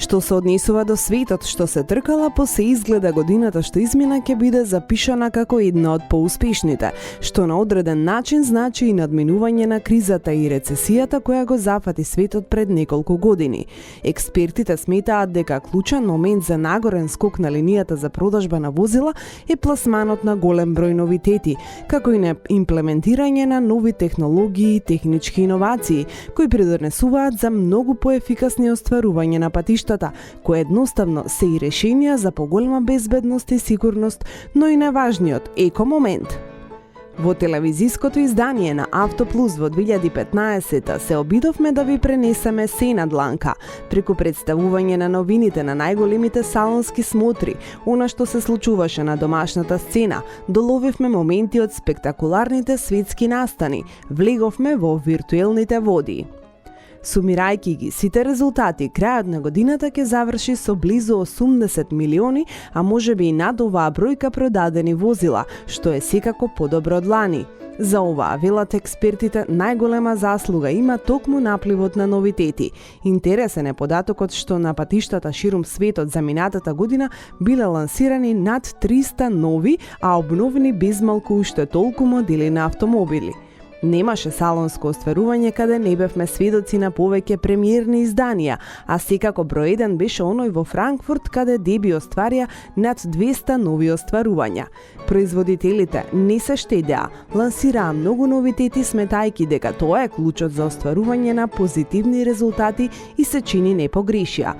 Што се однесува до светот што се тркала, по се изгледа годината што измина ќе биде запишана како една од поуспешните, што на одреден начин значи и надминување на кризата и рецесијата која го зафати светот пред неколку години. Експертите сметаат дека клучен момент за нагорен скок на линијата за продажба на возила е пласманот на голем број новитети, како и на имплементирање на нови технологии и технички иновации, кои придонесуваат за многу поефикасни остварување на патиштата, кои едноставно се и решенија за поголема безбедност и сигурност, но и најважниот еко-момент. Во телевизиското издание на Автоплюс во 2015 се обидовме да ви пренесеме се на дланка, преку представување на новините на најголемите салонски смотри, она што се случуваше на домашната сцена, доловивме моменти од спектакуларните светски настани, влеговме во виртуелните води. Сумирајќи ги сите резултати, крајот на годината ќе заврши со близу 80 милиони, а можеби и над оваа бројка продадени возила, што е секако подобро од лани. За ова, велат експертите, најголема заслуга има токму напливот на новитети. Интересен е податокот што на патиштата ширум светот за минатата година биле лансирани над 300 нови, а обновени безмалку уште толку модели на автомобили. Немаше салонско остварување каде не бевме сведоци на повеќе премиерни изданија, а секако број еден беше оној во Франкфурт каде Деби остварија над 200 нови остварувања. Производителите не се штедеа, лансираа многу новитети сметајќи дека тоа е клучот за остварување на позитивни резултати и се чини не погрешија.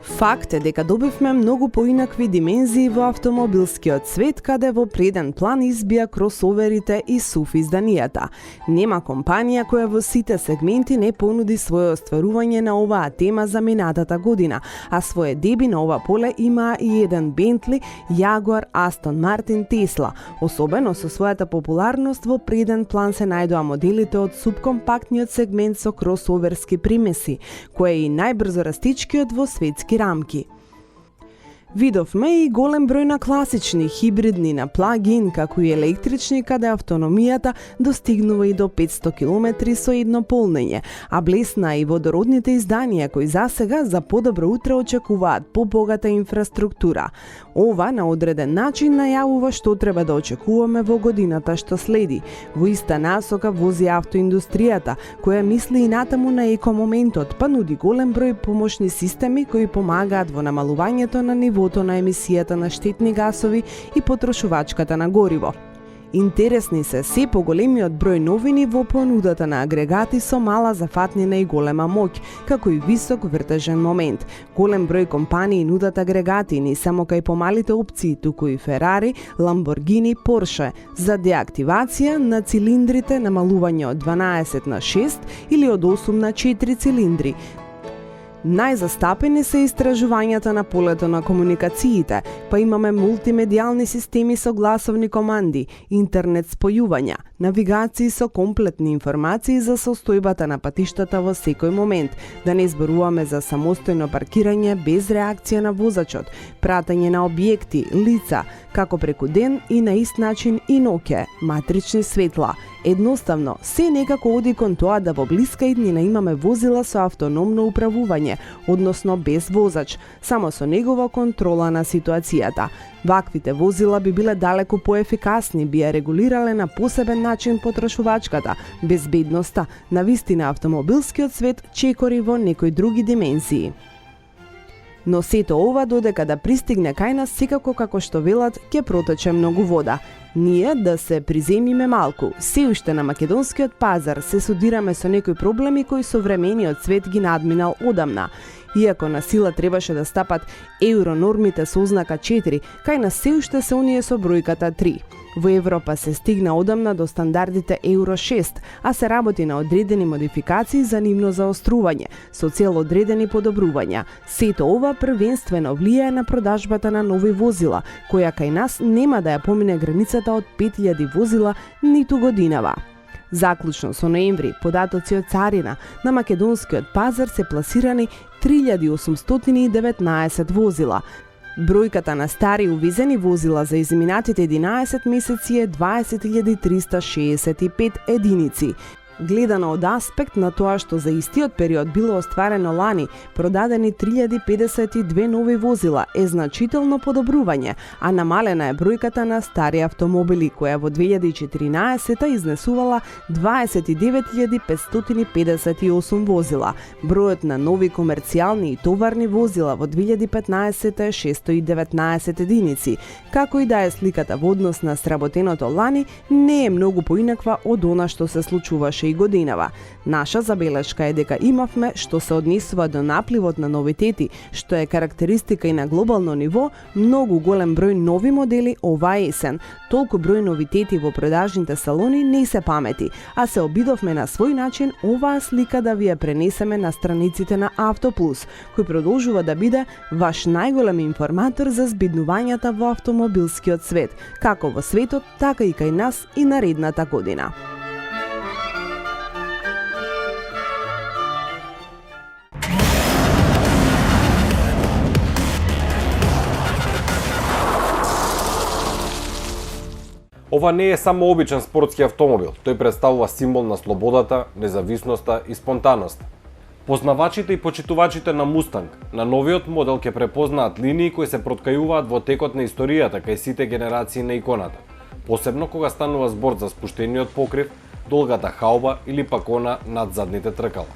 Факт е дека добивме многу поинакви димензии во автомобилскиот свет, каде во преден план избија кросоверите и SUV изданијата. Нема компанија која во сите сегменти не понуди свое остварување на оваа тема за минатата година, а свое деби на ова поле има и еден Бентли, Јагуар, Астон Мартин, Тесла. Особено со својата популарност во преден план се најдоа моделите од субкомпактниот сегмент со кросоверски примеси, кој е и најбрзо растичкиот во светски рамки. Видовме и голем број на класични, хибридни, на плагин, како и електрични, каде автономијата достигнува и до 500 км со едно полнење, а блесна и водородните изданија кои засега за подобро утре очекуваат побогата инфраструктура. Ова на одреден начин најавува што треба да очекуваме во годината што следи. Во иста насока вози автоиндустријата, која мисли и натаму на екомоментот, па нуди голем број помошни системи кои помагаат во намалувањето на ниво на емисијата на штетни гасови и потрошувачката на гориво. Интересни се се поголемиот број новини во понудата на агрегати со мала зафатнина и голема моќ, како и висок вртежен момент. Голем број компании нудат агрегати не само кај помалите опции, туку и Ферари, Ламборгини, Порше, за деактивација на цилиндрите, намалување од 12 на 6 или од 8 на 4 цилиндри. Најзастапени се истражувањата на полето на комуникациите, па имаме мултимедијални системи со гласовни команди, интернет спојувања, навигации со комплетни информации за состојбата на патиштата во секој момент, да не зборуваме за самостојно паркирање без реакција на возачот, пратење на објекти, лица, како преку ден и на ист начин и ноќе, матрични светла. Едноставно, се некако оди кон тоа да во блиска иднина имаме возила со автономно управување, односно без возач, само со негова контрола на ситуацијата. Ваквите возила би биле далеку поефикасни, би ја регулирале на посебен начин потрошувачката, безбедноста, навистина автомобилскиот свет чекори во некои други димензии. Но сето ова додека да пристигне кај нас секако како што велат ќе протече многу вода. Ние да се приземиме малку. Се уште на македонскиот пазар се судираме со некои проблеми кои современиот свет ги надминал одамна. Иако на сила требаше да стапат евронормите со ознака 4, кај нас се уште се оние со бројката 3. Во Европа се стигна одамна до стандардите Евро 6, а се работи на одредени модификации за нивно заострување, со цел одредени подобрувања. Сето ова првенствено влијае на продажбата на нови возила, која кај нас нема да ја помине границата од 5000 возила ниту годинава. Заклучно со ноември, податоци од царина на македонскиот пазар се пласирани 3819 возила. Бројката на стари увезени возила за изминатите 11 месеци е 20.365 единици. Гледано од аспект на тоа што за истиот период било остварено лани, продадени 3052 нови возила е значително подобрување, а намалена е бројката на стари автомобили, која во 2014 изнесувала 29.558 возила. Бројот на нови комерцијални и товарни возила во 2015 е 619 единици. Како и да е сликата во однос на сработеното лани, не е многу поинаква од она што се случуваше и годинава. Наша забелешка е дека имавме, што се однесува до напливот на новитети, што е карактеристика и на глобално ниво, многу голем број нови модели оваа есен. Толку број новитети во продажните салони не се памети, а се обидовме на свој начин оваа слика да ви ја пренесеме на страниците на Автоплюс, кој продолжува да биде ваш најголем информатор за збиднувањата во автомобилскиот свет, како во светот, така и кај нас и наредната година. Ова не е само обичен спортски автомобил, тој представува символ на слободата, независноста и спонтанноста. Познавачите и почитувачите на Мустанг на новиот модел ќе препознаат линии кои се проткајуваат во текот на историјата кај сите генерации на иконата, посебно кога станува збор за спуштениот покрив, долгата хауба или пак она над задните тркала.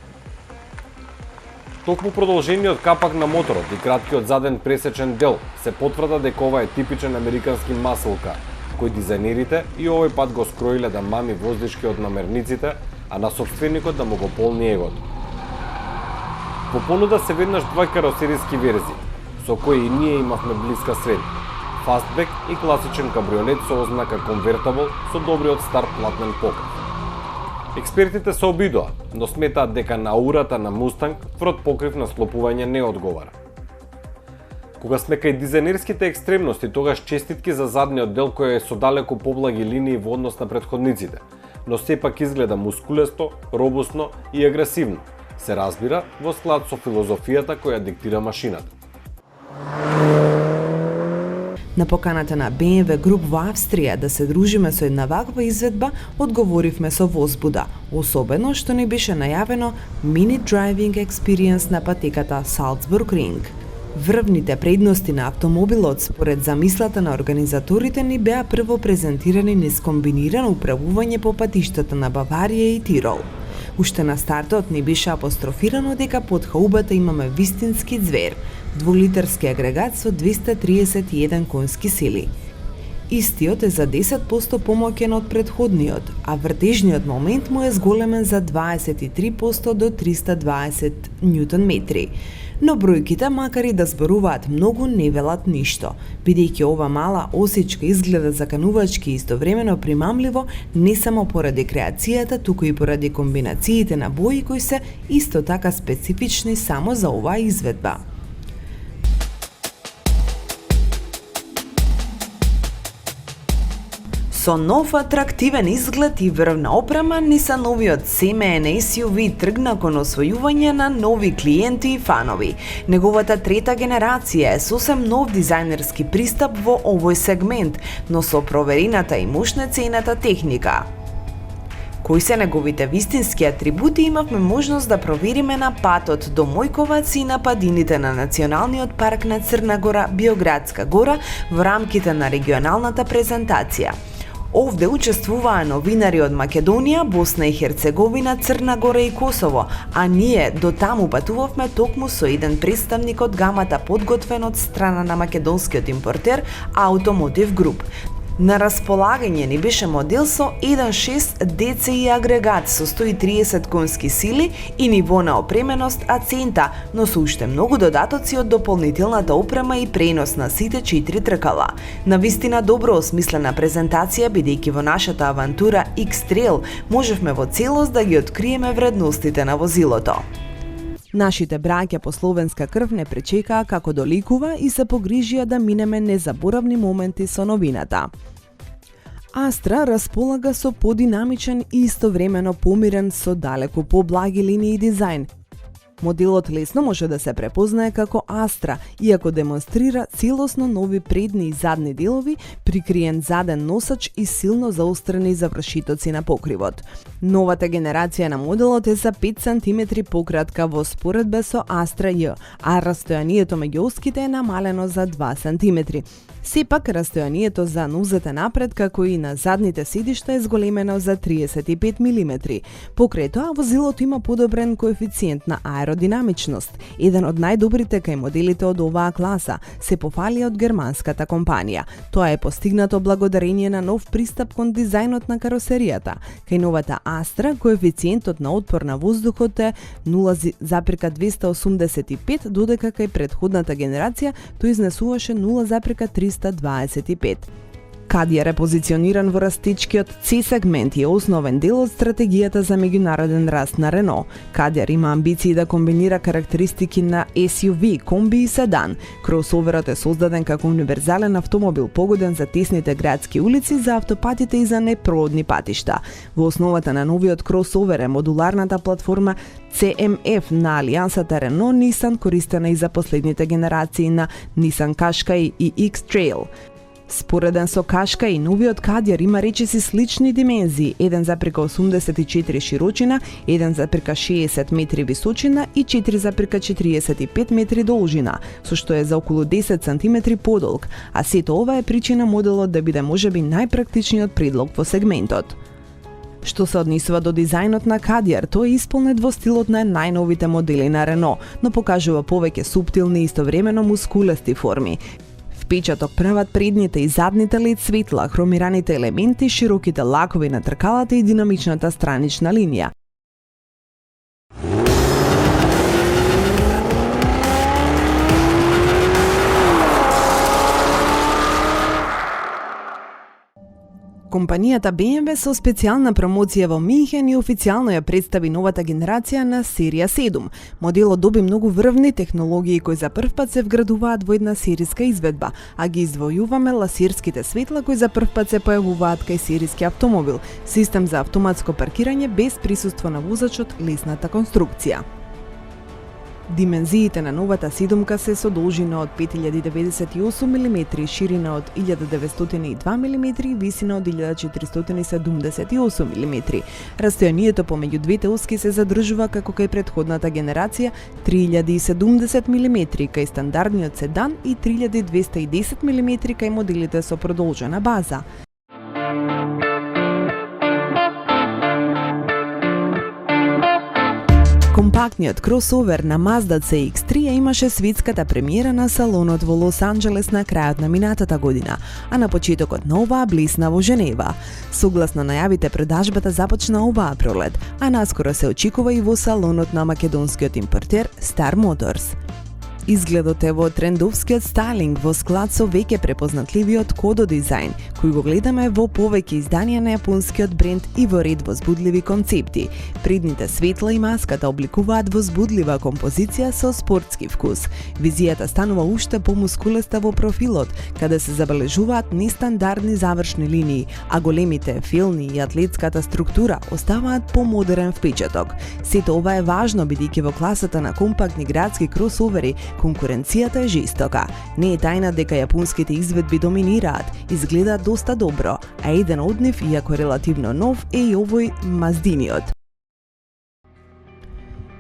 Токму продолжениот капак на моторот и краткиот заден пресечен дел се потврда дека ова е типичен американски muscle car, кој дизајнерите и овој пат го скроиле да мами воздишки од намерниците, а на сопственикот да му го полни егото. Во понуда се веднаш два каросериски верзии, со кои и ние имавме блиска средба: фастбек и класичен кабриолет со ознака Convertible со добриот стар платнен покрив. Експертите се обидоа, но сметаат дека на аурата на Мустанг тврд покрив на склопување не одговара. Кога сме кај дизајнерските екстремности, тогаш честитки за задниот дел кој е со далеку поблаги линии во однос на претходниците, но сепак изгледа мускулесто, робусно и агресивно. Се разбира во склад со филозофијата која диктира машината. На поканата на BMW Груп во Австрија да се дружиме со една ваква изведба, одговоривме со возбуда, особено што ни беше најавено Mini Driving Experience на патеката Salzburg Ring. Врвните предности на автомобилот според замислата на организаторите ни беа прво презентирани низ комбинирано управување по патиштата на Баварија и Тирол. Уште на стартот ни беше апострофирано дека под хаубата имаме вистински звер, двулитарски агрегат со 231 конски сили. Истиот е за 10% помоќен од претходниот, а вртежниот момент му е зголемен за 23% до 320 Нм. Но бројките, макар и да зборуваат многу, не велат ништо, бидејќи ова мала осечка изгледа заканувачки и истовремено примамливо не само поради креацијата, туку и поради комбинациите на бои кои се исто така специфични само за оваа изведба. Со нов атрактивен изглед и врвна опрема, новиот семеен SUV тргна кон освојување на нови клиенти и фанови. Неговата трета генерација е сосем нов дизајнерски пристап во овој сегмент, но со проверената и мощна цената техника. Кои се неговите вистински атрибути имавме можност да провериме на патот до Мојковац и на падините на Националниот парк на Црна Гора, Биоградска гора во рамките на регионалната презентација. Овде учествуваа новинари од Македонија, Босна и Херцеговина, Црна Гора и Косово, а ние до таму патувавме токму со еден представник од гамата подготвен од страна на македонскиот импортер Automotive Group. На располагање ни беше модел со 1.6 DCI агрегат со 130 конски сили и ниво на опременост Ацента, но со уште многу додатоци од дополнителната опрема и пренос на сите 4 тркала. Навистина добро осмислена презентација, бидејќи во нашата авантура X-Trail можевме во целост да ги откриеме вредностите на возилото. Нашите браќа по словенска крв не пречекаа како доликува и се погрижија да минеме незаборавни моменти со новината. Астра располага со подинамичен и истовремено помирен со далеку поблаги линии и дизајн. Моделот лесно може да се препознае како Астра, иако демонстрира целосно нови предни и задни делови, прикриен заден носач и силно заострени завршитоци на покривот. Новата генерација на моделот е за 5 см пократка во споредба со Astra J, а растојанието меѓу оските е намалено за 2 см. Сепак, растојанието за нозете напред, како и на задните седишта е зголемено за 35 мм. Покрај тоа, возилото има подобрен коефициент на аеродинамичност. Еден од најдобрите кај моделите од оваа класа се пофали од германската компанија. Тоа е постигнато благодарение на нов пристап кон дизајнот на каросеријата. Кај новата Астра, коефициентот на отпор на воздухот е 0,285, додека кај претходната генерација тој изнесуваше 0,325. Кадиар е позициониран во растичкиот C-сегмент и е основен дел од стратегијата за меѓународен раст на Рено. Кадиар има амбиции да комбинира карактеристики на SUV, комби и седан. Кросоверот е создаден како универзален автомобил погоден за тесните градски улици, за автопатите и за непроодни патишта. Во основата на новиот кросовер е модуларната платформа CMF на алијансата Renault-Nissan, користена и за последните генерации на Nissan Qashqai и X-Trail. Спореден со Qashqai, новиот Кадиар има речиси слични димензии, 1,84 широчина, 1,60 метри височина и 4,45 метри должина, со што е за околу 10 сантиметри подолг, а сето ова е причина моделот да биде можеби најпрактичниот предлог во сегментот. Што се однесува до дизајнот на Кадиар, тој е исполнет во стилот на најновите модели на Рено, но покажува повеќе суптилни и истовремено мускулести форми. Впечаток прават предните и задните LED светла, хромираните елементи, широките лакови на тркалата и динамичната странична линија. Компанијата BMW со специјална промоција во Минхен и официјално ја представи новата генерација на серија 7. Моделот доби многу врвни технологии кои за прв пат се вградуваат во една сериска изведба, а ги издвојуваме ласирските светла кои за прв пат се појавуваат кај сериски автомобил, систем за автоматско паркирање без присуство на возачот, лесната конструкција. Димензиите на новата седумка се со должина од 5098 мм, ширина од 1902 мм и висина од 1478 мм. Растојанието помеѓу двете оски се задржува како кај претходната генерација 3070 мм кај стандардниот седан и 3210 мм кај моделите со продолжена база. Компактниот кросовер на Mazda CX-3 имаше светската премиера на салонот во Лос Анџелес на крајот на минатата година, а на почетокот на оваа блисна во Женева. Согласно најавите, продажбата започна оваа пролет, а наскоро се очекува и во салонот на македонскиот импортер Star Motors. Изгледот е во трендовскиот стайлинг во склад со веќе препознатливиот Kodo дизајн, кој го гледаме во повеќе изданија на јапонскиот бренд и во ред возбудливи концепти. Предните светла и маската обликуваат возбудлива композиција со спортски вкус. Визијата станува уште помускулеста во профилот, каде се забележуваат нестандардни завршни линии, а големите филни и атлетската структура оставаат помодерен впечаток. Сето ова е важно бидејќи во класата на компактни градски кросовери конкуренцијата е жестока. Не е тајна дека јапонските изведби доминираат, изгледаат доста добро, а еден од нив, иако релативно нов, е и овој Маздиниот.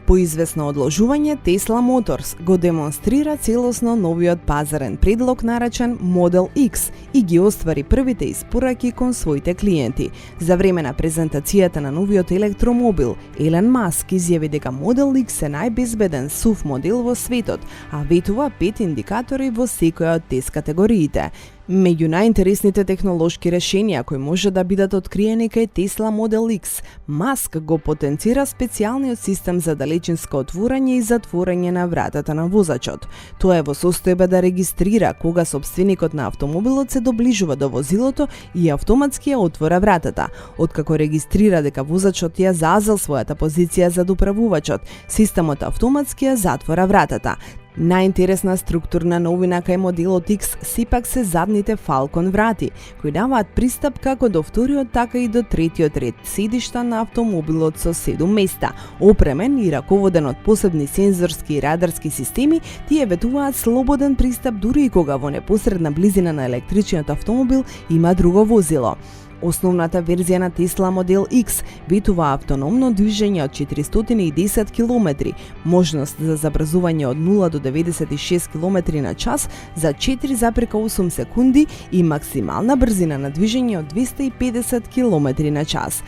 По известно одложување, Tesla Motors го демонстрира целосно новиот пазарен предлог наречен Model X и ги оствари првите испораки кон своите клиенти. За време на презентацијата на новиот електромобил, Елен Маск изјави дека Model X е најбезбеден SUV модел во светот, а ветува 5 индикатори во секоја од тест категориите. Меѓу најинтересните технолошки решенија кои може да бидат откриени кај Tesla Model X, Маск го потенцира специјалниот систем за далечинско отворање и затворање на вратата на возачот. Тоа е во состојба да регистрира кога сопственикот на автомобилот се доближува до возилото и автоматски ја отвора вратата. Откако регистрира дека возачот ја заазел својата позиција зад управувачот, системот автоматски ја затвора вратата. Најинтересна структурна новина кај моделот X сепак се задните Falcon врати, кои даваат пристап како до вториот, така и до третиот ред седишта на автомобилот со 7 места. Опремен и раководен од посебни сензорски и радарски системи, тие ветуваат слободен пристап дури и кога во непосредна близина на електричниот автомобил има друго возило. Основната верзија на Tesla Model X ветува автономно движење од 410 км, можност за забрзување од 0 до 96 км на час за 4,8 секунди и максимална брзина на движење од 250 км на час.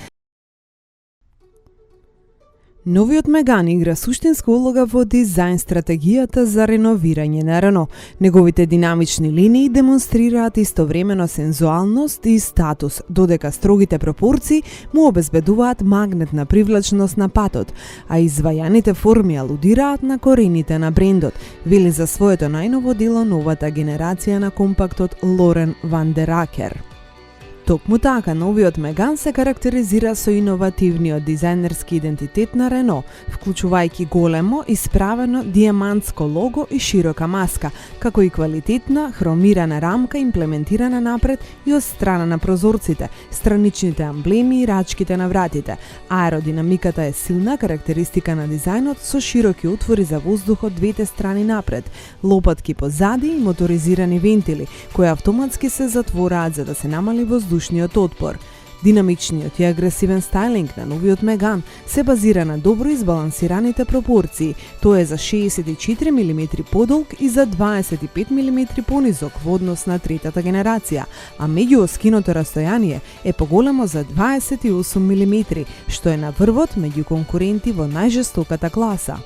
Новиот Меган игра суштинска улога во дизајн стратегијата за реновирање на Рено. Неговите динамични линии демонстрираат истовремено сензуалност и статус, додека строгите пропорции му обезбедуваат магнетна привлачност на патот, а извајаните форми алудираат на корените на брендот, вели за своето најново дело новата генерација на компактот Лорен Ван дер Акер. Токму така, новиот Меган се карактеризира со иновативниот дизајнерски идентитет на Рено, вклучувајќи големо, исправено дијамантско лого и широка маска, како и квалитетна, хромирана рамка имплементирана напред и од страна на прозорците, страничните амблеми и рачките на вратите. Аеродинамиката е силна карактеристика на дизајнот со широки отвори за воздух од двете страни напред, лопатки позади и моторизирани вентили, кои автоматски се затвораат за да се намали воздушниот отпор. Динамичниот и агресивен стайлинг на новиот Меган се базира на добро избалансираните пропорции. Тој е за 64 мм подолг и за 25 мм понизок во однос на третата генерација, а меѓуоскиното растојание е поголемо за 28 мм, што е на врвот меѓу конкуренти во најжестоката класа.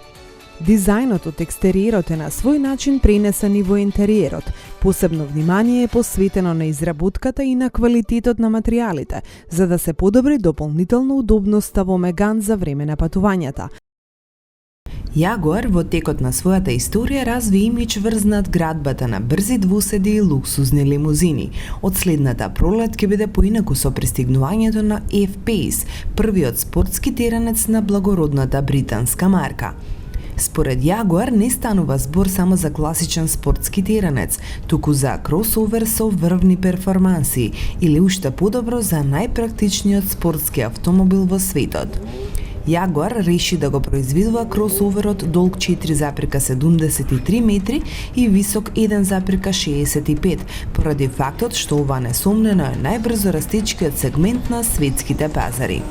Дизајнот од екстериерот е на свој начин пренесен и во интериерот. Посебно внимание е посветено на изработката и на квалитетот на материјалите, за да се подобри дополнително удобноста во Меган за време на патувањата. Јагуар во текот на својата историја разви имидж врз надградбата на брзи двуседи и луксузни лимузини. Од следната пролет ќе биде поинаку со пристигнувањето на F-Pace, првиот спортски теранец на благородната британска марка. Според Јагуар не станува збор само за класичен спортски теранец, туку за кросовер со врвни перформанси или уште подобро за најпрактичниот спортски автомобил во светот. Јагуар реши да го произведува кросоверот долг 4,73 метри и висок 1,65, поради фактот што ова несомнено е најбрзо растечкиот сегмент на светските пазари.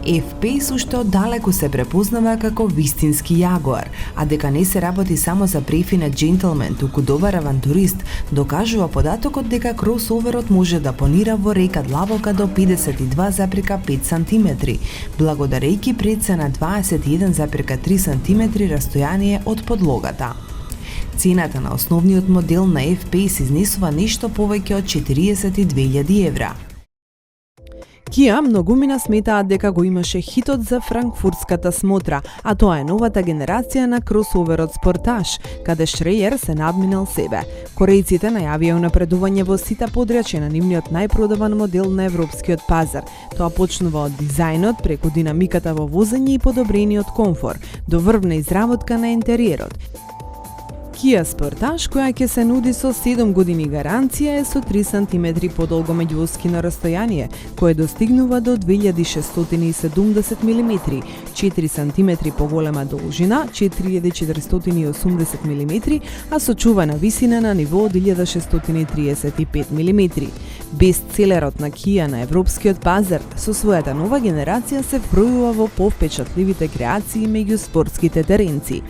F-Pace уште оддалеку се препознава како вистински Јагуар, а дека не се работи само за префинет джентлмен, туку добар авантурист, докажува податокот дека кросоверот може да понира во река длабока до 52,5 см, благодарејќи преца на 21,3 см растојание од подлогата. Цената на основниот модел на F-Pace изнесува нешто повеќе од 42.000 евра. Кија многумина сметаат дека го имаше хитот за франкфуртската смотра, а тоа е новата генерација на кросоверот Sportage, каде Шрејер се надминал себе. Корејците најавија унапредување во сите подрачја на нивниот најпродаван модел на европскиот пазар. Тоа почнува од дизајнот, преку динамиката во возење и подобрениот комфор, до врвна изработка на интериерот. Kia Sportage, која ќе се нуди со 7 години гаранција, е со 3 см подолго меѓуоскино растојание, кое достигнува до 2670 мм, 4 см поголема должина, 4480 мм, а со чувана висина на ниво од 1635 мм. Бестселерот на Kia на европскиот пазар со својата нова генерација се вбројува во повпечатливите креации меѓу спортските теренци.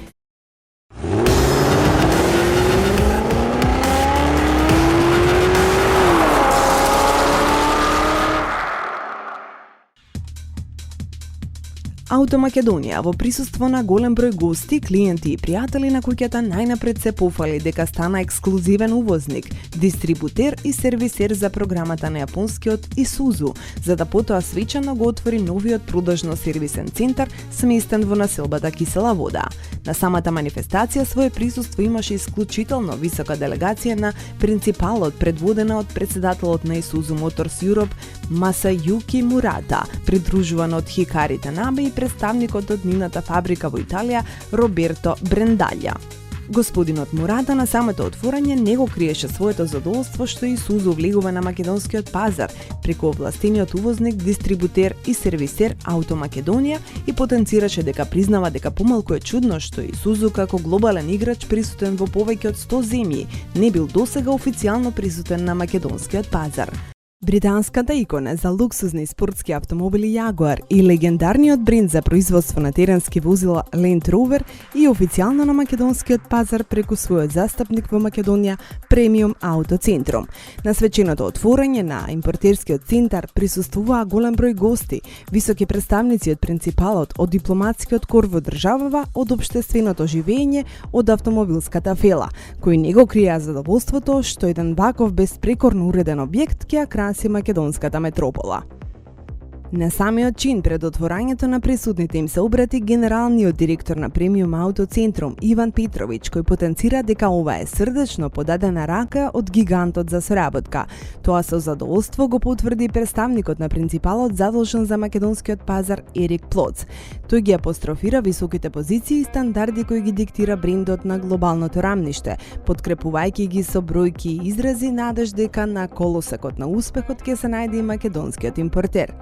Auto Македонија во присуство на голем број гости, клиенти и пријатели на куќата најнапред се пофали дека стана ексклузивен увозник, дистрибутер и сервисер за програмата на јапонскиот Исузу, за да потоа свечано го отвори новиот продажно сервисен центар сместен во населбата Кисела Вода. На самата манифестација свое присуство имаше исклучително висока делегација на принципалот, предводена од председателот на Исузу Моторс Europe Масајуки Мурата, придружуван од Хикари Танабе и представникот од нивната фабрика во Италија Роберто Брендалја. Господинот Мурата на самото отворање не го криеше своето задоволство што Исузу влегува на македонскиот пазар преку овластениот увозник, дистрибутер и сервисер Auto Македонија и потенцираше дека признава дека помалку е чудно што Исузу како глобален играч присутен во повеќе од 100 земји не бил досега официјално присутен на македонскиот пазар. Британската икона за луксузни спортски автомобили Jaguar и легендарниот бренд за производство на теренски возила Land Rover и официјално на македонскиот пазар преку својот застапник во Македонија Премиум Ауто Центрум. На свеченото отворање на импортерскиот центар присуствуваа голем број гости, високи представници од принципалот, од дипломатскиот кор во државава, од општественото живење, од автомобилската фела, кои не го криеа задоволството што еден ваков беспрекорно уреден објект ќе ја краси македонската метропола. На самиот чин пред отворањето на присутните им се обрати генералниот директор на Премиум Ауто Центрум Иван Петровиќ, кој потенцира дека ова е срдечно подадена рака од гигантот за соработка. Тоа со задоволство го потврди представникот на принципалот задолжен за македонскиот пазар Ерик Плоц. Тој ги апострофира високите позиции и стандарди кои ги диктира брендот на глобалното рамниште, подкрепувајќи ги со бројки и изрази надеж дека на колосекот на успехот ќе се најде и македонскиот импортер.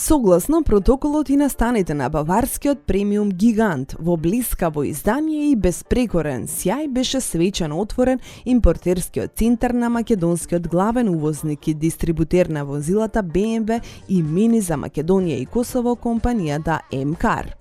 Согласно протоколот и настаните на баварскиот премиум гигант, во блискаво издание и беспрекорен сјај беше свечано отворен импортерскиот центар на македонскиот главен увозник и дистрибутер на возилата BMW и Мини за Македонија и Косово компанијата МКАР.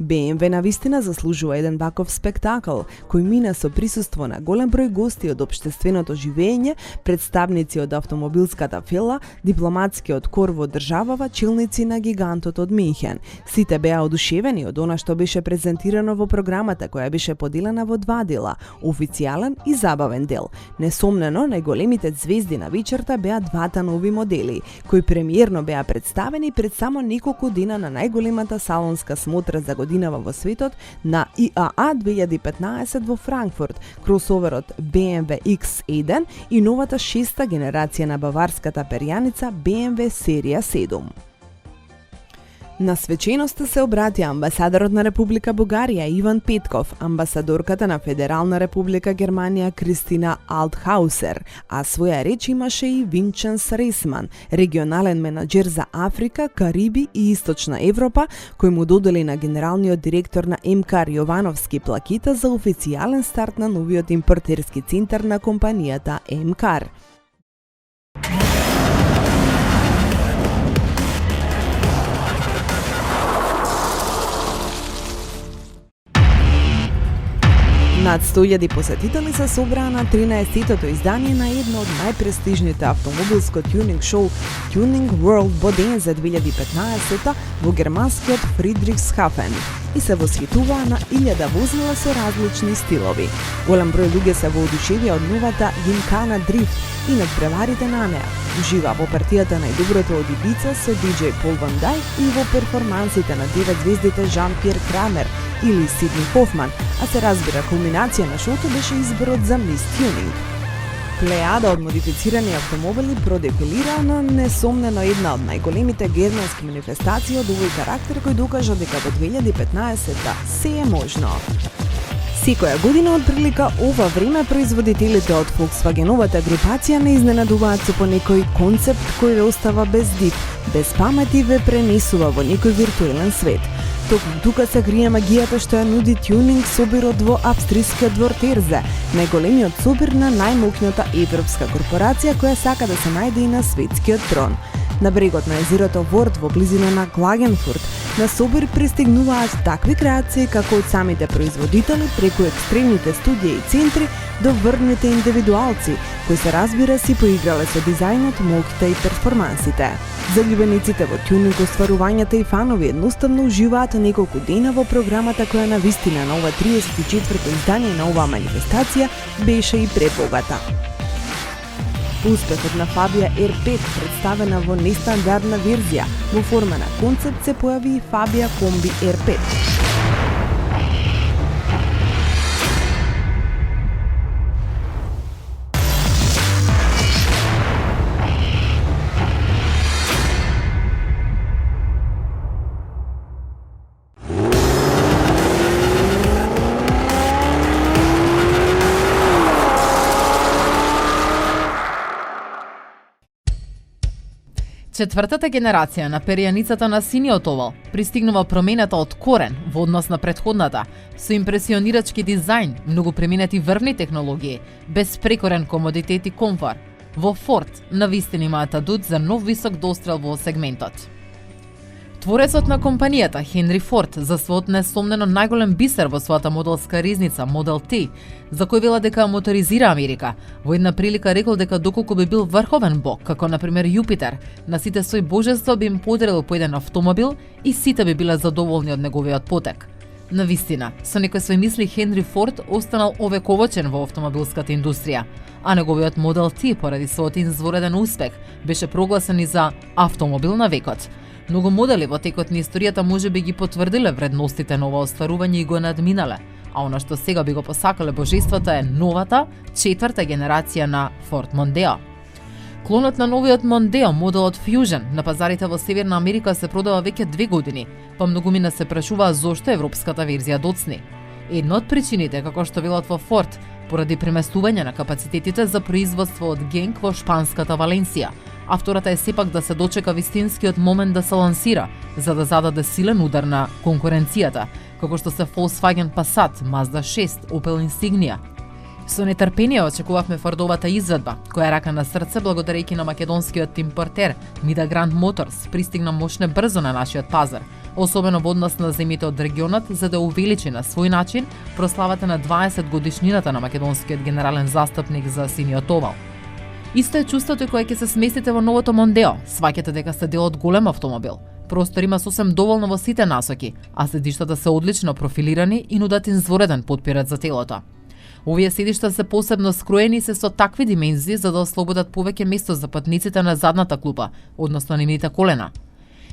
BMW навистина заслужува еден ваков спектакл, кој мина со присуство на голем број гости од општественото живење, представници од автомобилската фела, дипломатскиот кор во државава, челници на гигантот од Минхен. Сите беа одушевени од она што беше презентирано во програмата, која беше поделена во два дела – официјален и забавен дел. Несомнено, најголемите звезди на вечерта беа двата нови модели, кои премиерно беа представени пред само неколку дена на најголемата салонска смотра за годинава во светот на IAA 2015 во Франкфурт, кросоверот BMW X1 и новата шеста генерација на баварската перјаница BMW серија 7. На свеченоста се обратија амбасадорот на Република Бугарија Иван Петков, амбасадорката на Федерална Република Германија Кристина Алтхаусер, а своја реч имаше и Винченс Ресман, регионален менаџер за Африка, Кариби и Источна Европа, кој му додели на генералниот директор на МКАР Јовановски плакита за официјален старт на новиот импортерски центар на компанијата МКАР. Над 100.000 посетители се собраа на 13-тото издание на едно од најпрестижните автомобилско тюнинг шоу Tuning World Bodens за 2015 во германскиот Фридрихсхафен и се восхитуваа на 1000 возила со различни стилови. Голем број луѓе се воодушевија од новата Gymkhana Drift и надпреварите на неа. Ужива во партијата најдоброто од Ибица со DJ Пол Ван Дајк и во перформансите на 9 звездите Жан-Пьер Крамер или Сидни Хофман, а се разбира кулминација на шоуто беше изборот за Мис Тюнинг. Плејада од модифицирани автомобили продефилираа на несомнено една од најголемите германски манифестации од овој карактер кој докажа дека до 2015 се е можно. Секоја година од прилика ова време производителите од Volkswageновата групација не изненадуваат со по некој концепт кој ве остава без див, без памет и ве пренесува во некој виртуелен свет. Токму тука се крие магијата што ја нуди тюнинг собирот во австрискиот двор Терзе, најголемиот собир на најмокната европска корпорација која сака да се најде и на светскиот трон. На брегот на езерото Ворд во близина на Клагенфурт, на собир пристигнуваат такви креации како од самите производители преку екстремните студии и центри до врвните индивидуалци, кои се разбира си поиграле со дизајнот, моќта и перформансите. Заљубениците во тюнинг, остварувањата и фанови едноставно уживаат неколку дена во програмата која навистина на ова 34-то издание на оваа манифестација беше и пребогата. Успехот на Фабија R5, представена во нестандардна верзија, во форма на концепт се појави и Фабија Комби R5. Четвртата генерација на перијаницата на синиот овал пристигнува променета од корен во однос на претходната, со импресионирачки дизајн, многу преминати врвни технологии, безпрекорен комодитет и комфор. Во Форд навистина имаат адут за нов висок дострел во сегментот. Творецот на компанијата, Хенри Форд, за својот несомнено најголем бисер во својата моделска ризница, Model T, за кој вела дека моторизира Америка, во една прилика рекол дека доколку би бил врховен бог, како например Јупитер, на сите своји божества би им подарил по еден автомобил и сите би биле задоволни од неговиот потек. Навистина, со некои своји мисли Хенри Форд останал овековочен во автомобилската индустрија, а неговиот Model T, поради својот извореден успех, беше прогласен и за автомобил на векот. Многу модели во текот на историјата може би ги потврдиле вредностите на ова остварување и го надминале, а она што сега би го посакале божествата е новата, четврта генерација на Ford Mondeo. Клонот на новиот Mondeo, моделот Fusion, на пазарите во Северна Америка се продава веќе 2 години, па многумина се прашуваа зошто европската верзија доцни. Една од причините, како што велат во Ford, поради преместување на капацитетите за производство од Генк во шпанската Валенсија, а втората е сепак да се дочека вистинскиот момент да се лансира, за да зададе силен удар на конкуренцијата, како што се Volkswagen Passat, Mazda 6, Opel Insignia. Со нетрпение очекувавме Фордовата изведба, која рака на срце благодарејќи на македонскиот импортер Mida Grand Motors пристигна мощне брзо на нашиот пазар, особено во однос на земјите од регионот, за да увеличи на свој начин прославата на 20 годишнината на македонскиот генерален застапник за синиот овал. Исто е чувството кое ќе се сместите во новото Mondeo. Сваќате дека сте дел од голем автомобил. Простор има сосем доволно во сите насоки, а седиштата се одлично профилирани и нудат извореден потпират за телото. Овие седишта се посебно скроени и се со такви димензии за да ослободат повеќе место за патниците на задната клупа, односно нивните колена.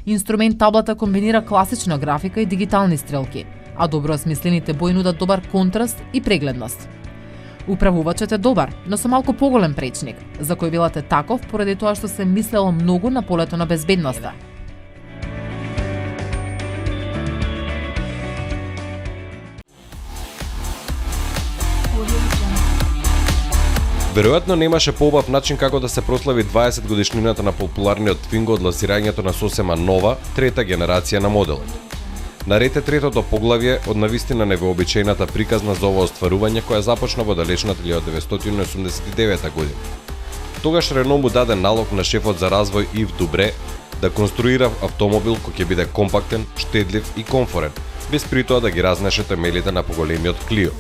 Инструмент таблата комбинира класична графика и дигитални стрелки, а добро осмислените бои нудат добар контраст и прегледност. Управувачот е добар, но со малку поголем пречник, за кој велате таков поради тоа што се мислело многу на полето на безбедноста. Веројатно немаше поубав начин како да се прослави 20 годишнината на популарниот Twingo од лансирањето на сосема нова, трета генерација на моделот. Наред е третото поглавје од навистина невообичаената приказна за ова остварување која започна во далечната 1989 година. Тогаш Рено му даде налог на шефот за развој Ив Дубре да конструира автомобил кој ќе биде компактен, штедлив и комфорен, без притоа да ги разнесе темелите на поголемиот Клио.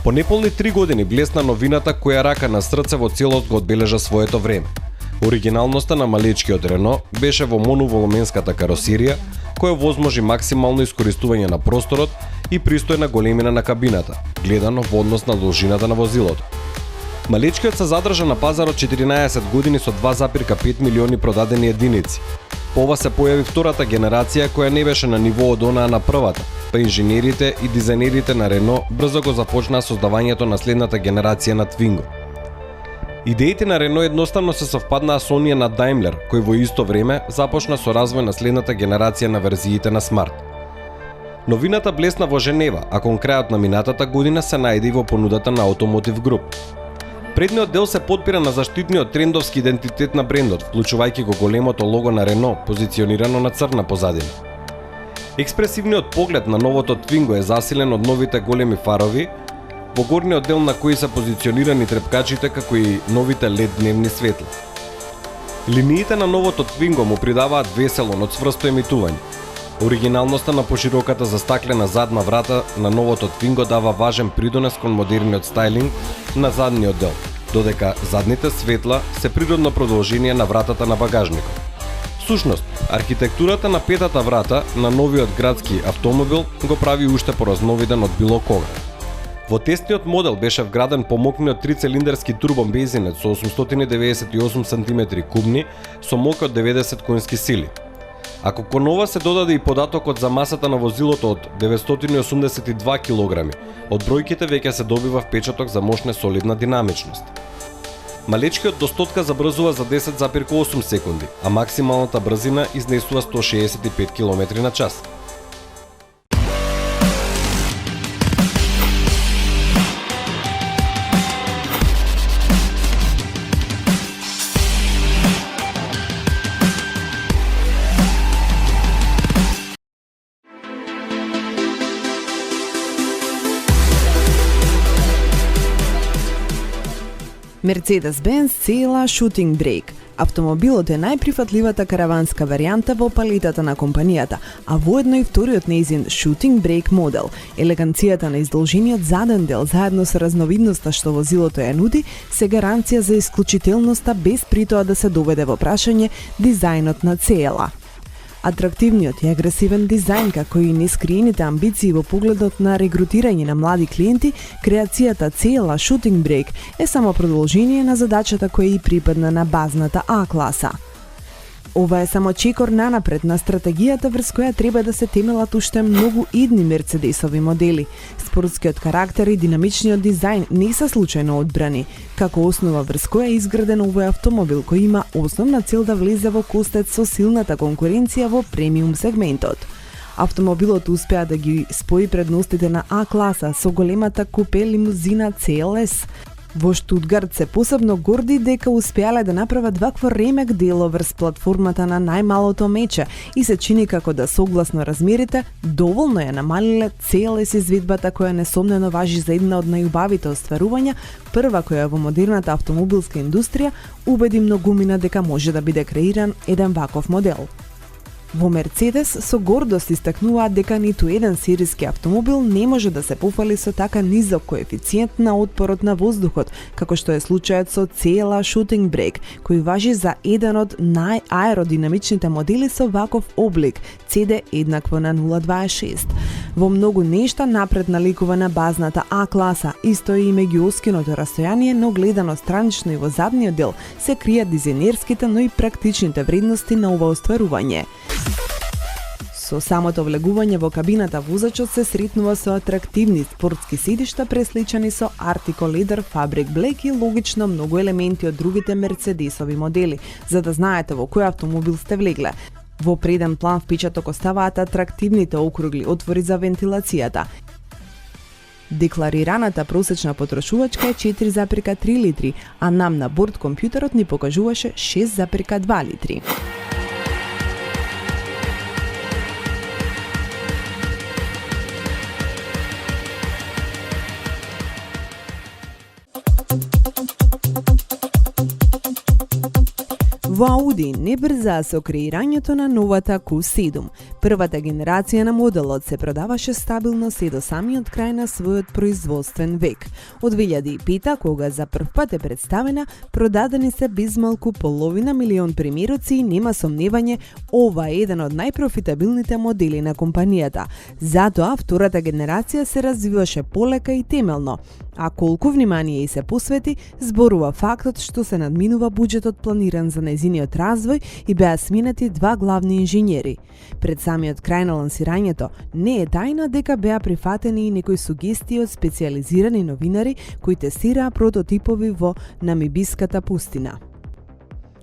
По неполни 3 години блесна новината која рака на срце во целост го одбележа своето време. Оригиналноста на малечкиот Рено беше во моноволуменската каросерија, која возможи максимално искористување на просторот и пристојна големина на кабината, гледано во однос на должината на возилото. Малечкиот се задржа на пазарот 14 години со 2,5 милиони продадени единици. По ова се појави втората генерација која не беше на ниво од онаа на првата, па инженерите и дизајнерите на Рено брзо го започнаа создавањето на следната генерација на Twingo. Идеите на Рено едноставно се совпаднаа со оние на Daimler, кој во исто време започна со развој на следната генерација на верзиите на Smart. Новината блесна во Женева, а кон крајот на минатата година се најде и во понудата на Automotive Group. Предниот дел се подпира на заштитниот трендовски идентитет на брендот, вклучувајќи го големото лого на Рено, позиционирано на црна позадина. Експресивниот поглед на новото Twingo е засилен од новите големи фарови, во горниот дел на кои се позиционирани трепкачите како и новите LED дневни светла. Линиите на новото Twingo му придаваат весело, но цврсто емитување. Оригиналноста на пошироката застаклена задна врата на новото Twingo дава важен придонес кон модерниот стајлинг на задниот дел, додека задните светла се природно продолжение на вратата на багажникот. Всушност, архитектурата на петата врата на новиот градски автомобил го прави уште поразновиден од било кога. Во тестниот модел беше вграден помокниот трицилиндарски турбобензинец со 898 см кубни со мок од 90 конски сили. Ако кон ова се додаде и податокот за масата на возилото од 982 кг, од бројките веќе се добива впечаток за мощна солидна динамичност. Малечкиот до стотка забрзува за 10,8 секунди, а максималната брзина изнесува 165 км на час. Mercedes-Benz CLA Shooting Brake. Автомобилот е најприфатливата караванска варијанта во палетата на компанијата, а воедно и вториот нејзин Shooting Brake модел. Елеганцијата на издолжениот заден дел заедно со разновидноста што возилото ја нуди се гаранција за исклучителноста без притоа да се доведе во прашање дизајнот на CLA. Атрактивниот и агресивен дизајн, како и нескриените амбиции во погледот на регрутирање на млади клиенти, креацијата CLA Shooting Brake е само продолжение на задачата која и припадна на базната А класа. Ова е само чекор нанапред на стратегијата врз која треба да се темелат уште многу идни мерцедесови модели. Спортскиот карактер и динамичниот дизајн не се случајно одбрани, како основа врз која е изграден овој автомобил кој има основна цел да влезе во костец со силната конкуренција во премиум сегментот. Автомобилот успеа да ги спои предностите на А класа со големата купе лимузина CLS. Во Штутгарт се посебно горди дека успеале да направат вакво ремек дело врз платформата на најмалото мече и се чини како да согласно размерите доволно ја намалиле CLS изведбата која несомнено важи за една од најубавите остварувања, прва која во модерната автомобилска индустрија убеди многумина дека може да биде креиран еден ваков модел. Во Мерцедес со гордост истакнуваат дека ниту еден сериски автомобил не може да се пофали со така низок коефициент на отпорот на воздухот, како што е случајот со CLA Shooting Brake, кој важи за еден од најаеродинамичните модели со ваков облик, CD еднакво на 0,26. Во многу нешта напред наликува на базната А класа, исто и меѓу оскиното растојание, но гледано странично и во задниот дел се кријат дизајнерските, но и практичните вредности на ова остварување. Со самото влегување во кабината возачот се сретнува со атрактивни спортски седишта пресличани со Artico Leather Fabric Black и логично многу елементи од другите мерцедесови модели, за да знаете во кој автомобил сте влегле. Во преден план впечаток оставаат атрактивните округли отвори за вентилацијата. Декларираната просечна потрошувачка е 4,3 литри, а нам на борд компјутерот ни покажуваше 6,2 литри. Во Ауди не брзаа со креирањето на новата Q7. Првата генерација на моделот се продаваше стабилно се до самиот крај на својот производствен век. Од 2005, кога за прв пат е представена, продадени се безмалку половина милион примероци и нема сомневање, ова е еден од најпрофитабилните модели на компанијата. Затоа, втората генерација се развиваше полека и темелно. А колку внимание и се посвети, зборува фактот што се надминува буџетот планиран за нејзиниот развој и беа сменати два главни инженери. Пред самиот крај на лансирањето не е тајна дека беа прифатени и некои сугестии од специјализирани новинари кои тестираа прототипови во Намибиската пустина.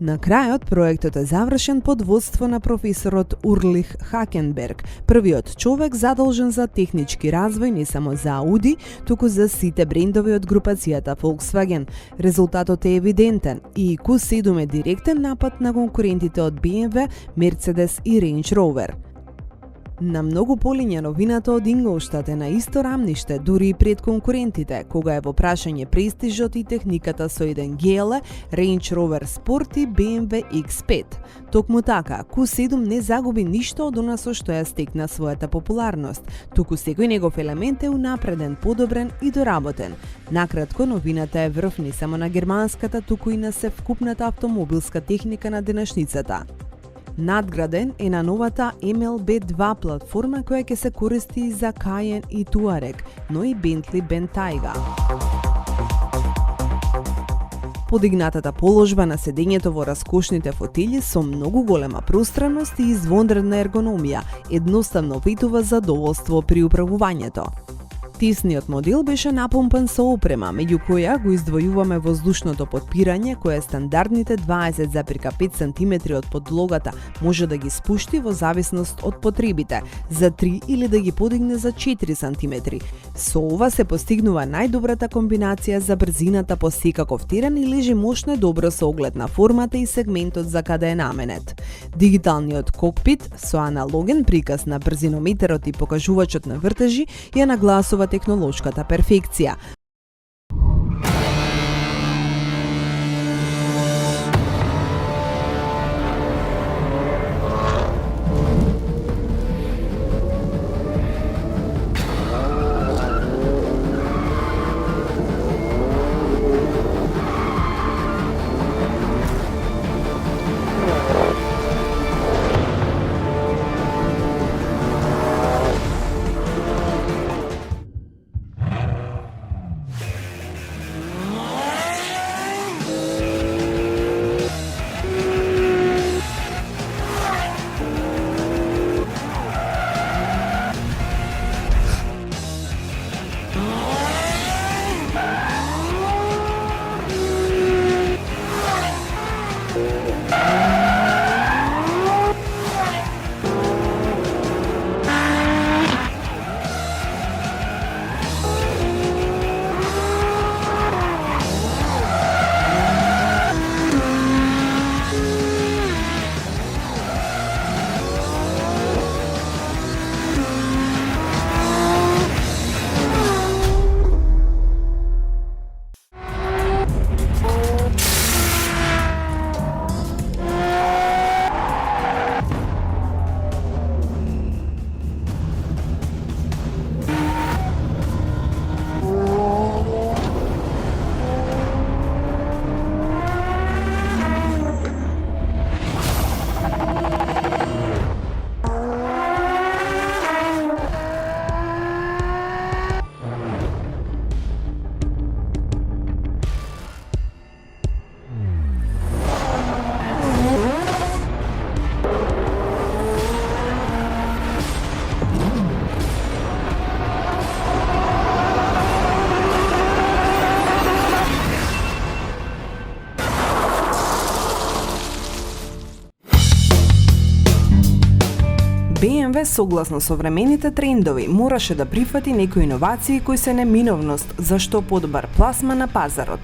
На крајот, проектот е завршен под водство на професорот Урлих Хакенберг, првиот човек задолжен за технички развој не само за Ауди, туку за сите брендови од групацијата Volkswagen. Резултатот е евидентен и Q7 е директен напад на конкурентите од BMW, Mercedes и Range Rover. На многу полиња новината од Ингolstadt е на исто рамниште, дури и пред конкурентите, кога е во прашање престижот и техниката со еден GL, Range Rover Sport и BMW X5. Токму така, Q7 не загуби ништо од она со што ја стекна својата популарност, туку секој негов елемент е унапреден, подобрен и доработен. Накратко, новината е врв не само на германската, туку и на севкупната автомобилска техника на денешницата. Надграден е на новата MLB2 платформа која ќе се користи и за Cayenne и Touareg, но и Bentley Bentayga. Подигнатата положба на седењето во раскошните фотели со многу голема пространност и извонредна ергономија едноставно ветува задоволство при управувањето. Тесниот модел беше напомпан со опрема, меѓу која го издвојуваме воздушното потпирање, кое стандардните 20,5 см од подлогата може да ги спушти во зависност од потребите, за 3 или да ги подигне за 4 см. Со ова се постигнува најдобрата комбинација за брзината по секаков терен и лежи мощно добро со оглед на формата и сегментот за каде е наменет. Дигиталниот кокпит со аналоген приказ на брзинометерот и покажувачот на вртежи ја нагласува технолошката перфекција. BMW, согласно современите трендови, мораше да прифати некои иновации кои се неминовност, зашто подобар пласма на пазарот.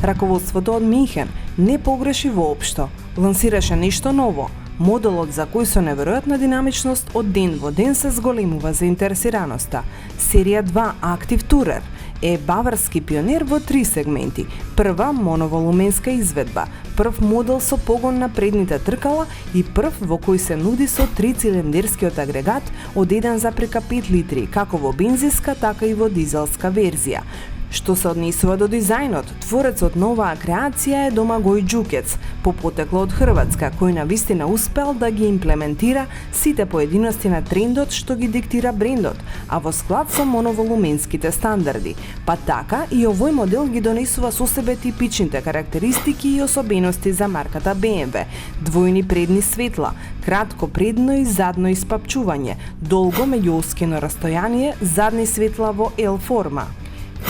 Раководството од Минхен не погреши воопшто. Лансираше нешто ново. Моделот за кој со неверојатна динамичност од ден во ден се зголемува заинтересираноста. Серија 2 Active Tourer е баварски пионер во 3 сегменти. Прва моноволуменска изведба, прв модел со погон на предните тркала и прв во кој се нуди со 3-цилиндерскиот агрегат од 1,5 литри, како во бензинска, така и во дизелска верзија. Што се однесува до дизајнот, творецот на оваа креација е Домагој Џукец, по потекло од Хрватска, кој навистина успел да ги имплементира сите поединости на трендот што ги диктира брендот, а во склад со моноволуменските стандарди. Па така и овој модел ги донесува со себе типичните карактеристики и особености за марката BMW. Двојни предни светла, кратко предно и задно испапчување, долго меѓуоскино растојание, задни светла во L форма.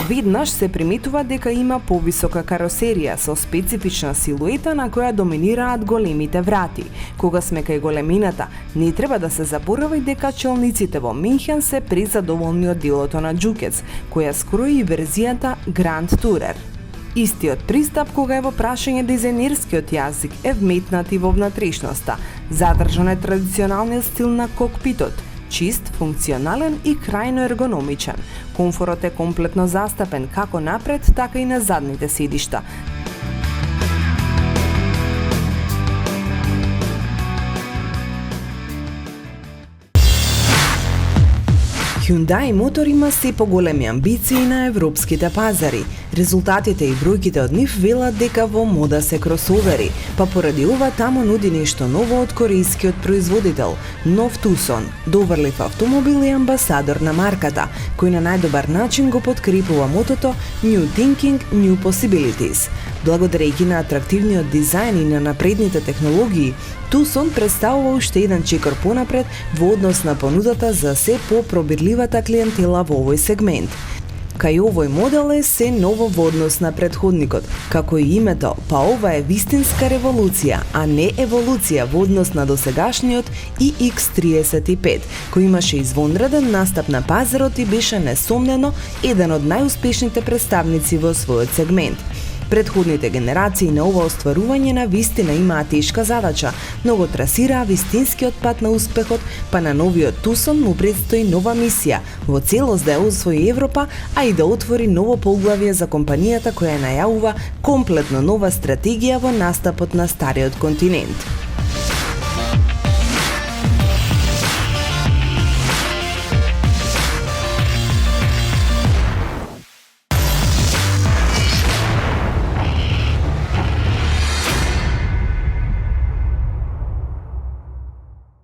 Веднаш се приметува дека има повисока каросерија со специфична силуета на која доминираат големите врати. Кога сме кај големината, не треба да се заборави дека челниците во Минхен се презадоволни од делото на Џукец, која скрои и верзијата Grand Tourer. Истиот пристап кога е во прашање дизајнерскиот јазик е вметнат и во внатрешноста. Задржан е традиционалниот стил на кокпитот, чист, функционален и крајно ергономичен. Комфорот е комплетно застапен како напред, така и на задните седишта. Hyundai Motor има се поголеми амбиции на европските пазари. Резултатите и бројките од нив велат дека во мода се кросовери, па поради ова тамо нуди нешто ново од корејскиот производител, нов Tucson, доврлив автомобил и амбасадор на марката, кој на најдобар начин го подкрепува мотото New Thinking, New Possibilities. Благодарејќи на атрактивниот дизајн и на напредните технологии, Tucson представува уште еден чекор понапред во однос на понудата за се по-пробирливата клиентела во овој сегмент. Кај овој модел е се ново во однос на претходникот. Како и името, па ова е вистинска револуција, а не еволуција во однос на досегашниот iX35, кој имаше извонреден настап на пазарот и беше несомнено еден од најуспешните представници во својот сегмент. Претходните генерации на ова остварување на вистина имаа тешка задача, но го трасираа вистинскиот пат на успехот, па на новиот Tucson му предстои нова мисија, во целост да ја освои Европа, а и да отвори ново поглавје за компанијата која најавува комплетно нова стратегија во настапот на стариот континент.